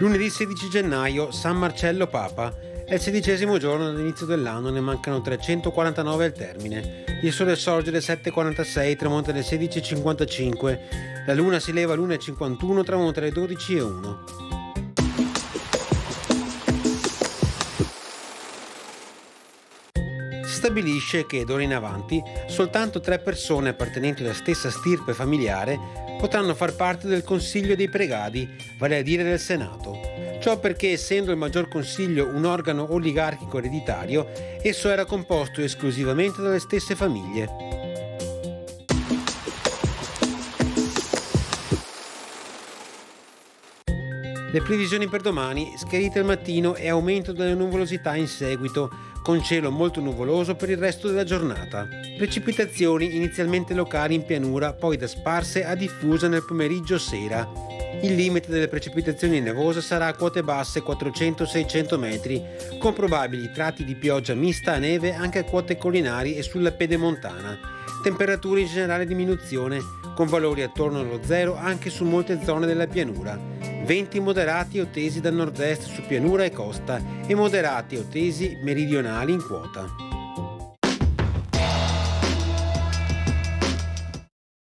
Lunedì 16 gennaio, San Marcello Papa. È il 16° giorno dall'inizio dell'anno, ne mancano 349 al termine. Il sole sorge alle 7:46, tramonta alle 16:55. La luna si leva alle 1:51, tramonta alle 12:01. Si stabilisce che, d'ora in avanti, soltanto 3 persone appartenenti alla stessa stirpe familiare potranno far parte del Consiglio dei Pregadi, vale a dire del Senato. Ciò perché, essendo il Maggior Consiglio un organo oligarchico ereditario, esso era composto esclusivamente dalle stesse famiglie. Le previsioni per domani: schiarite al mattino e aumento della nuvolosità in seguito, con cielo molto nuvoloso per il resto della giornata. Precipitazioni inizialmente locali in pianura, poi da sparse a diffuse nel pomeriggio-sera. Il limite delle precipitazioni nevose sarà a quote basse 400-600 metri, con probabili tratti di pioggia mista a neve anche a quote collinari e sulla pedemontana. Temperature in generale diminuzione, con valori attorno allo zero anche su molte zone della pianura. Venti moderati o tesi da nord-est su pianura e costa e moderati o tesi meridionali in quota.